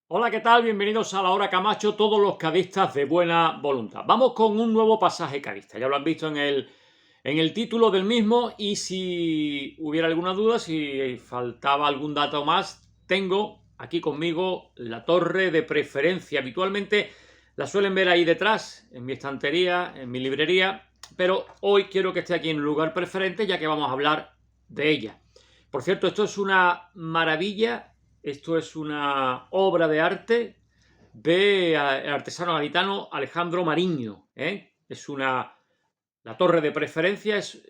Hola, ¿qué tal? Bienvenidos a La Hora Camacho, todos los cadistas de buena voluntad. Vamos con un nuevo pasaje cadista, ya lo han visto en el título del mismo, y si hubiera alguna duda, si faltaba algún dato más, tengo aquí conmigo la torre de preferencia. Habitualmente la suelen ver ahí detrás, en mi estantería, en mi librería, pero hoy quiero que esté aquí en un lugar preferente, ya que vamos a hablar de ella. Por cierto, esto es una maravilla. Esto es una obra de arte del artesano gaditano Alejandro Mariño. La torre de preferencia es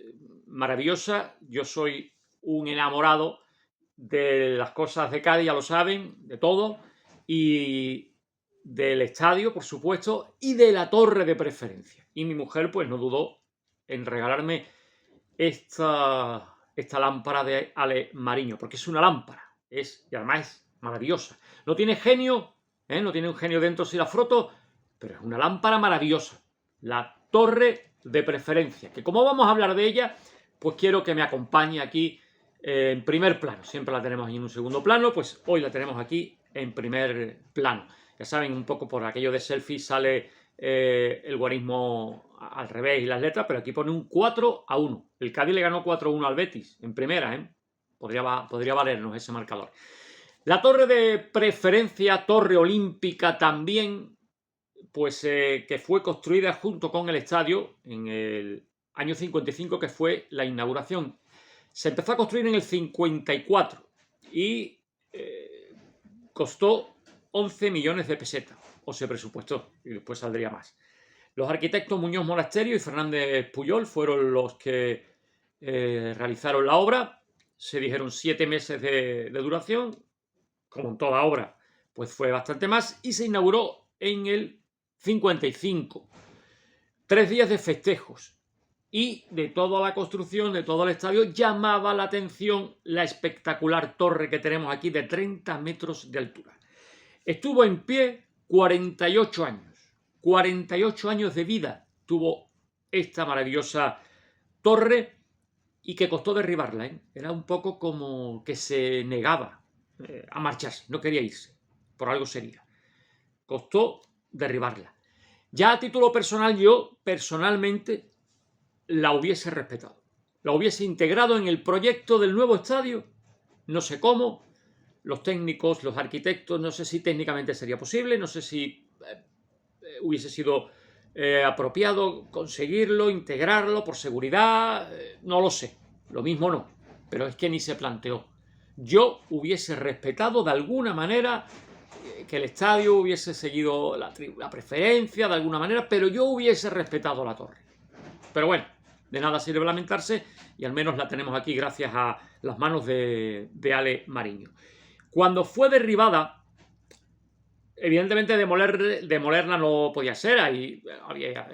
maravillosa. Yo soy un enamorado de las cosas de Cádiz, ya lo saben, de todo. Y del estadio, por supuesto, y de la torre de preferencia. Y mi mujer, pues, no dudó en regalarme esta lámpara de Ale Mariño, porque es una lámpara, y además es maravillosa. No tiene genio, no tiene un genio dentro si la froto, pero es una lámpara maravillosa. La torre de preferencia, que como vamos a hablar de ella, pues quiero que me acompañe aquí en primer plano. Siempre la tenemos ahí en un segundo plano, pues hoy la tenemos aquí en primer plano. Ya saben, un poco por aquello de selfie sale el guarismo al revés y las letras, pero aquí pone un 4-1. El Cádiz le ganó 4-1 al Betis en primera, podría valernos ese marcador. La torre de preferencia, torre olímpica también, pues que fue construida junto con el estadio en el año 55, que fue la inauguración. Se empezó a construir en el 54 y costó 11 millones de pesetas, o se presupuestó, y después saldría más. Los arquitectos Muñoz Monasterio y Fernández Puyol fueron los que realizaron la obra. Se dijeron 7 meses de duración, como en toda obra, pues fue bastante más, y se inauguró en el 55. 3 días de festejos. Y de toda la construcción, de todo el estadio, llamaba la atención la espectacular torre que tenemos aquí de 30 metros de altura. Estuvo en pie 48 años. 48 años de vida tuvo esta maravillosa torre, y que costó derribarla. Era un poco como que se negaba a marcharse, no quería irse, por algo sería. Costó derribarla. Ya a título personal, yo personalmente la hubiese respetado. La hubiese integrado en el proyecto del nuevo estadio. No sé cómo. Los técnicos, los arquitectos, no sé si técnicamente sería posible, no sé si hubiese sido apropiado conseguirlo, integrarlo por seguridad, no lo sé. Lo mismo no, pero es que ni se planteó. Yo hubiese respetado de alguna manera que el estadio hubiese seguido la preferencia de alguna manera, pero yo hubiese respetado la torre. Pero bueno, de nada sirve lamentarse, y al menos la tenemos aquí gracias a las manos de Ale Mariño. Cuando fue derribada, evidentemente demolerla no podía ser. Ahí había,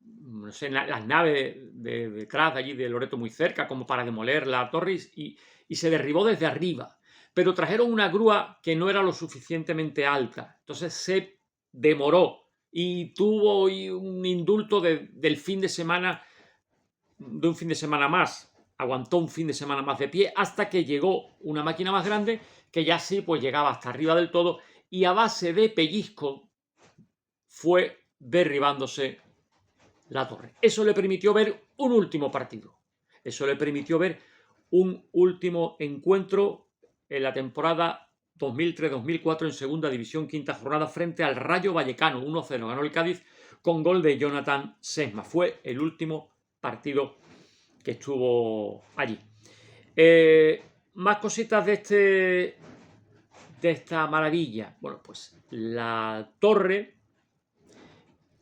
no sé, las naves detrás de allí de Loreto muy cerca, como para demoler la torre, y se derribó desde arriba. Pero trajeron una grúa que no era lo suficientemente alta, entonces se demoró y tuvo un indulto del fin de semana, de un fin de semana más. Aguantó un fin de semana más de pie hasta que llegó una máquina más grande que ya sí, pues llegaba hasta arriba del todo, y a base de pellizco fue derribándose la torre. Eso le permitió ver un último partido. Eso le permitió ver un último encuentro en la temporada 2003-2004 en segunda división, quinta jornada, frente al Rayo Vallecano. 1-0 ganó el Cádiz con gol de Jonathan Sesma. Fue el último partido que estuvo allí. Más cositas de esta maravilla. Bueno, pues la torre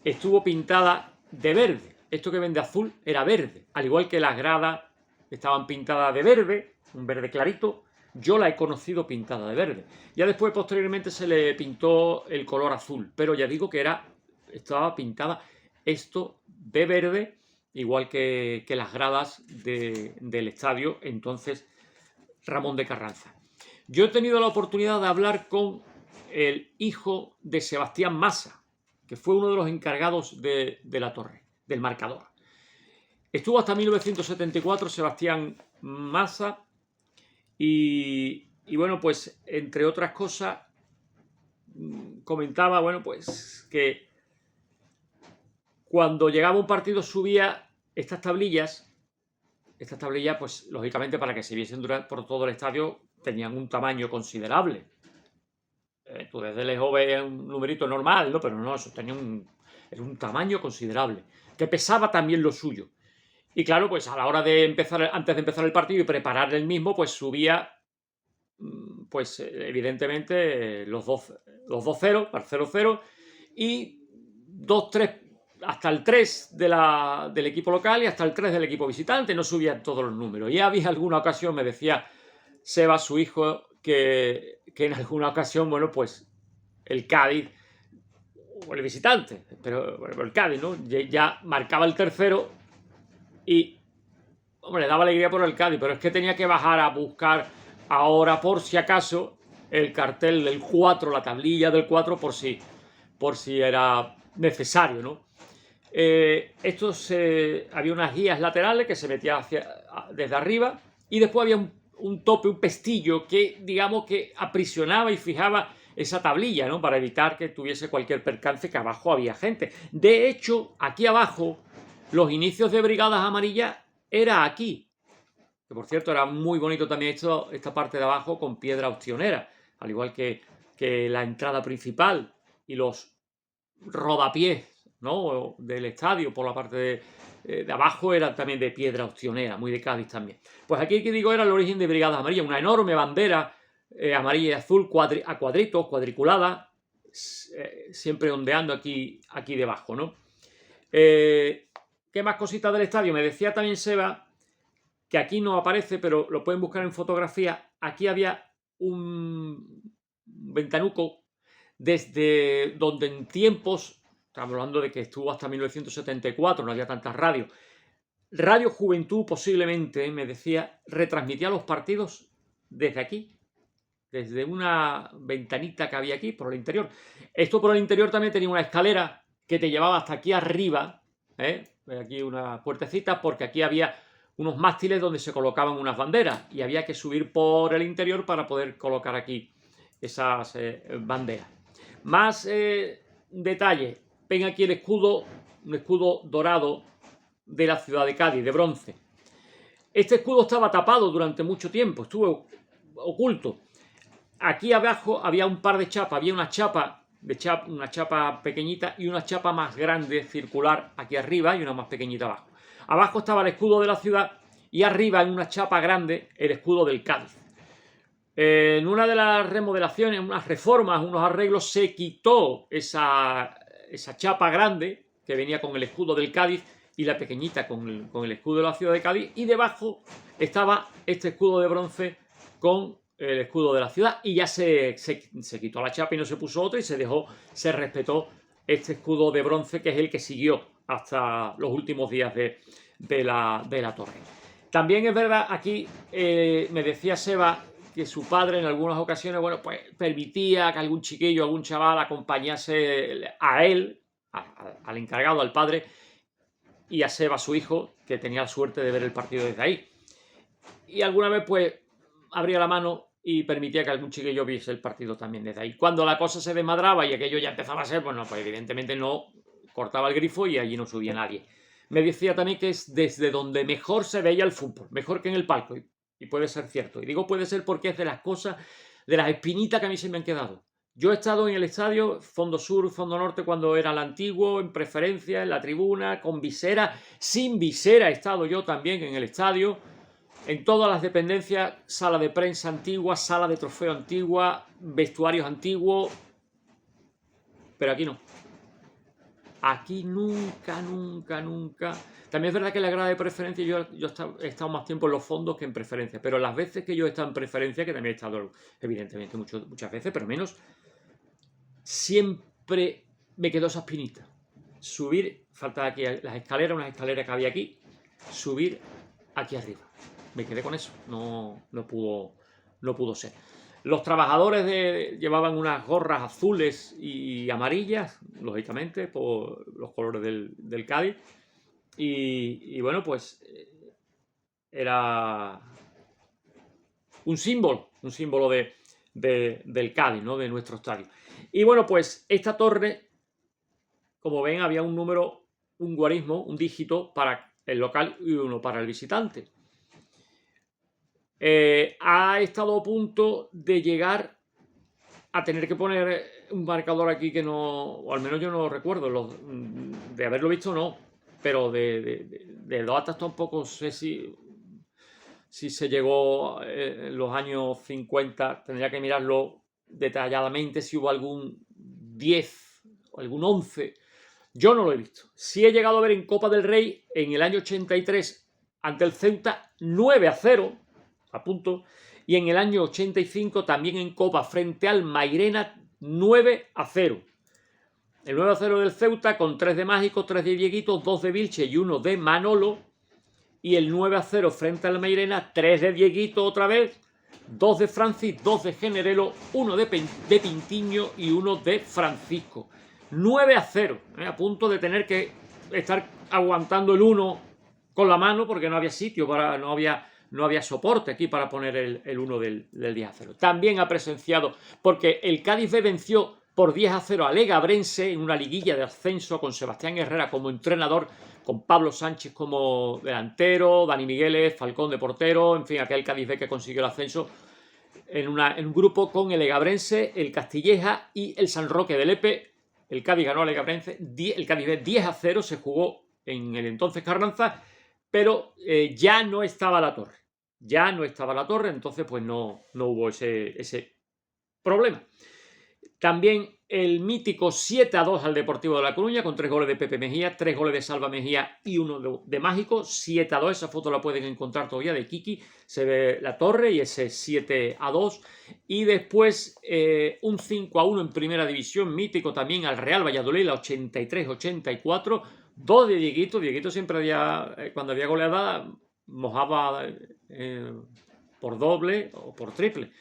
estuvo pintada de verde. Esto que ven de azul era verde, al igual que las gradas estaban pintadas de verde, un verde clarito. Yo la he conocido pintada de verde. Ya después, posteriormente, se le pintó el color azul, pero ya digo que estaba pintada esto de verde, igual que las gradas del estadio entonces Ramón de Carranza. Yo he tenido la oportunidad de hablar con el hijo de Sebastián Massa, que fue uno de los encargados de la torre, del marcador. Estuvo hasta 1974 Sebastián Massa, y bueno, pues entre otras cosas, comentaba, bueno, pues que cuando llegaba un partido subía estas tablillas, pues lógicamente para que se viesen por todo el estadio tenían un tamaño considerable. Tú desde lejos ves un numerito normal, ¿no? Pero no, eso tenía era un tamaño considerable, que pesaba también lo suyo. Y claro, pues a la hora de empezar, antes de empezar el partido y preparar el mismo, pues subía, pues evidentemente los dos ceros, al 0-0, y 2-3, hasta el 3 del equipo local y hasta el 3 del equipo visitante, no subían todos los números. Y había alguna ocasión, me decía Seba, su hijo, que en alguna ocasión, bueno, pues el Cádiz, o el visitante, pero bueno, el Cádiz, ¿no? Ya marcaba el tercero y, hombre, le daba alegría por el Cádiz, pero es que tenía que bajar a buscar ahora, por si acaso, el cartel del 4, la tablilla del 4, por si era necesario, ¿no? Había unas guías laterales que se metían desde arriba, y después había un tope, un pestillo que, digamos, que aprisionaba y fijaba esa tablilla, ¿no? Para evitar que tuviese cualquier percance, que abajo había gente. De hecho, aquí abajo, los inicios de Brigadas Amarillas era aquí. Que por cierto, era muy bonito también esta parte de abajo con piedra opcionera, al igual que la entrada principal y los rodapiés, ¿no? Del estadio por la parte de abajo era también de piedra opcionera, muy de Cádiz también. Pues aquí, que digo, era el origen de Brigadas Amarillas, una enorme bandera amarilla y azul a cuadritos, cuadriculada, siempre ondeando aquí debajo, ¿no? ¿Qué más cositas del estadio? Me decía también Seba, que aquí no aparece, pero lo pueden buscar en fotografía. Aquí había un ventanuco desde donde en tiempos, estamos hablando de que estuvo hasta 1974, no había tantas radios. Radio Juventud posiblemente, me decía, retransmitía los partidos desde aquí, desde una ventanita que había aquí por el interior. Esto por el interior también tenía una escalera que te llevaba hasta aquí arriba, aquí una puertecita, porque aquí había unos mástiles donde se colocaban unas banderas y había que subir por el interior para poder colocar aquí esas banderas. Más detalles. Ven aquí el escudo, un escudo dorado de la ciudad de Cádiz, de bronce. Este escudo estaba tapado durante mucho tiempo, estuvo oculto. Aquí abajo había un par de chapas, había una chapa pequeñita y una chapa más grande, circular, aquí arriba, y una más pequeñita abajo. Abajo estaba el escudo de la ciudad y arriba, en una chapa grande, el escudo del Cádiz. En una de las remodelaciones, unas reformas, unos arreglos, se quitó esa chapa grande que venía con el escudo del Cádiz y la pequeñita con el escudo de la ciudad de Cádiz, y debajo estaba este escudo de bronce con el escudo de la ciudad, y ya se quitó la chapa y no se puso otro, y se respetó este escudo de bronce, que es el que siguió hasta los últimos días de la torre. También es verdad, aquí me decía Seba que su padre en algunas ocasiones, bueno, pues permitía que algún chiquillo, algún chaval acompañase a él, al encargado, al padre, y a Seba, su hijo, que tenía la suerte de ver el partido desde ahí. Y alguna vez, pues, abría la mano y permitía que algún chiquillo viese el partido también desde ahí. Cuando la cosa se desmadraba y aquello ya empezaba a ser, bueno, pues evidentemente no cortaba el grifo y allí no subía nadie. Me decía también que es desde donde mejor se veía el fútbol, mejor que en el palco. Y puede ser cierto. Y digo puede ser porque es de las cosas, de las espinitas que a mí se me han quedado. Yo he estado en el estadio, fondo sur, fondo norte, cuando era el antiguo, en preferencia, en la tribuna, con visera, sin visera he estado yo también en el estadio, en todas las dependencias, sala de prensa antigua, sala de trofeo antigua, vestuarios antiguos, pero aquí no. Aquí nunca. También es verdad que la grada de preferencia, yo he estado más tiempo en los fondos que en preferencia, pero las veces que yo he estado en preferencia, que también he estado evidentemente muchas veces, pero menos, siempre me quedó esa espinita. Subir, falta aquí las escaleras, unas escaleras que había aquí, subir aquí arriba. Me quedé con eso, no pudo ser. Los trabajadores llevaban unas gorras azules y amarillas, lógicamente, por los colores del Cádiz. Y bueno, pues era un símbolo del Cádiz, ¿no? De nuestro estadio. Y bueno, pues esta torre, como ven, había un número, un guarismo, un dígito para el local y uno para el visitante. Ha estado a punto de llegar a tener que poner un marcador aquí que no, o al menos yo no lo recuerdo, de haberlo visto no, pero de los actas tampoco sé si se llegó en los años 50, tendría que mirarlo detalladamente si hubo algún 10 o algún 11. Yo no lo he visto. Sí he llegado a ver en Copa del Rey en el año 83 ante el Ceuta 9-0, a punto, y en el año 85 también en Copa frente al Mairena 9-0. El 9-0 del Ceuta con 3 de Mágico, 3 de Dieguito, 2 de Vilche y 1 de Manolo. Y el 9-0 frente al Mairena, 3 de Dieguito otra vez, 2 de Francis, 2 de Generelo, 1 de Pintiño y 1 de Francisco. 9-0, a punto de tener que estar aguantando el 1 con la mano porque no había sitio, no había soporte aquí para poner el 1 del 10-0. También ha presenciado, porque el Cádiz B venció por 10-0 a Legabrense en una liguilla de ascenso con Sebastián Herrera como entrenador, con Pablo Sánchez como delantero, Dani Migueles, Falcón de portero, en fin, aquel Cádiz B que consiguió el ascenso en un grupo con el Legabrense, el Castilleja y el San Roque de Lepe. El Cádiz ganó al Legabrense, el Cádiz B 10-0, se jugó en el entonces Carranza, pero ya no estaba la torre. Ya no estaba la torre, entonces pues no hubo ese problema. También el mítico 7-2 al Deportivo de La Coruña con 3 goles de Pepe Mejía, 3 goles de Salva Mejía y 1 de Mágico. 7-2, esa foto la pueden encontrar todavía de Kiki. Se ve la torre y ese 7-2. Y después un 5-1 en Primera División, mítico también al Real Valladolid, la 83-84. 2 de Dieguito. Dieguito siempre cuando había goleada, mojaba por doble o por triple.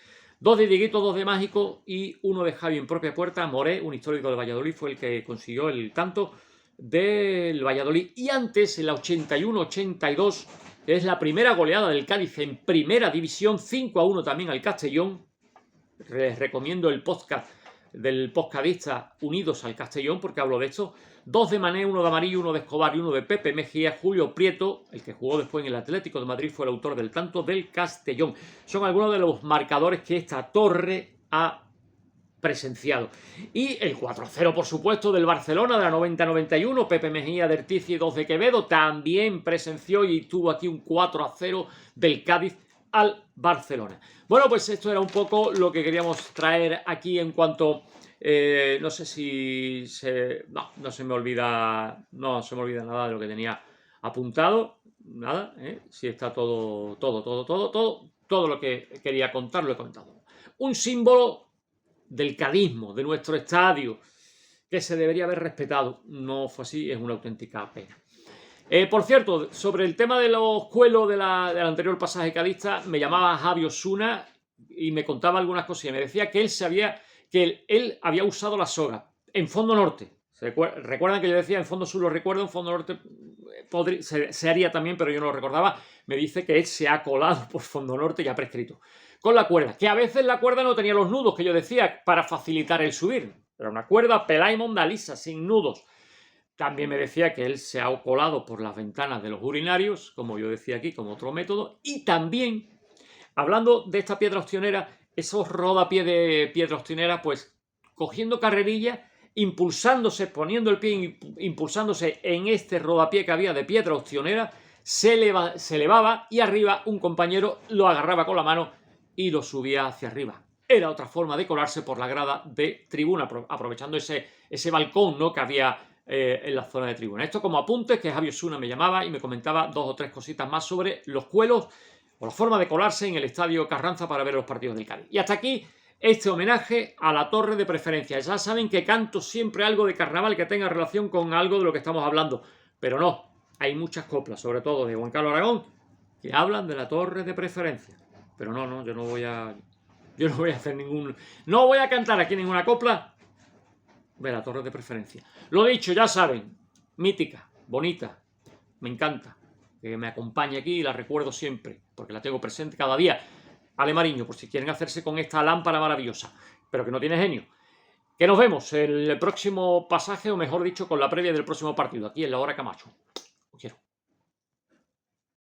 2 de Dieguito, 2 de Mágico y 1 de Javi en propia puerta. Moré, un histórico de Valladolid, fue el que consiguió el tanto del Valladolid. Y antes, en la 81-82, es la primera goleada del Cádiz en Primera División, 5-1 también al Castellón. Les recomiendo el podcast del podcastista Unidos al Castellón, porque hablo de esto. 2 de Mané, 1 de Amarillo, 1 de Escobar y 1 de Pepe Mejía. Julio Prieto, el que jugó después en el Atlético de Madrid, fue el autor del tanto del Castellón. Son algunos de los marcadores que esta torre ha presenciado. Y el 4-0, por supuesto, del Barcelona, de la 90-91, Pepe Mejía de Ertici y 2 de Quevedo, también presenció y tuvo aquí un 4-0 del Cádiz al Barcelona. Bueno, pues esto era un poco lo que queríamos traer aquí en cuanto... no sé si no se me olvida nada de lo que tenía apuntado, nada, si está todo lo que quería contar lo he contado. Un símbolo del cadismo, de nuestro estadio, que se debería haber respetado. No fue así, es una auténtica pena. Por cierto, sobre el tema de los cuelos del anterior pasaje cadista, me llamaba Javi Osuna y me contaba algunas cosillas. Me decía que él había usado la soga en Fondo Norte. Recuerdan que yo decía en Fondo Sur lo recuerdo, en Fondo Norte se haría también, pero yo no lo recordaba. Me dice que él se ha colado por Fondo Norte y ha prescrito. Con la cuerda, que a veces la cuerda no tenía los nudos que yo decía para facilitar el subir. Era una cuerda pelá y monda lisa, sin nudos. También me decía que él se ha colado por las ventanas de los urinarios, como yo decía aquí, como otro método. Y también, hablando de esta piedra ostionera, esos rodapiés de piedra ostionera, pues cogiendo carrerilla, impulsándose, poniendo el pie, impulsándose en este rodapié que había de piedra ostionera, se elevaba y arriba un compañero lo agarraba con la mano y lo subía hacia arriba. Era otra forma de colarse por la grada de tribuna, aprovechando ese balcón, ¿no?, que había en la zona de tribuna. Esto como apuntes, que Javi Osuna me llamaba y me comentaba 2 o 3 cositas más sobre los cuelos o la forma de colarse en el Estadio Carranza para ver los partidos del Cádiz. Y hasta aquí este homenaje a la torre de preferencia. Ya saben que canto siempre algo de carnaval que tenga relación con algo de lo que estamos hablando, pero no, hay muchas coplas, sobre todo de Juan Carlos Aragón, que hablan de la torre de preferencia. Pero no, yo no voy a hacer no voy a cantar aquí ninguna copla de la torre de preferencia. Lo dicho, ya saben, mítica, bonita, me encanta, que me acompañe aquí y la recuerdo siempre, porque la tengo presente cada día. Ale Mariño, por si quieren hacerse con esta lámpara maravillosa, pero que no tiene genio. Que nos vemos en el próximo pasaje, o mejor dicho, con la previa del próximo partido, aquí en La Hora Camacho. Os quiero.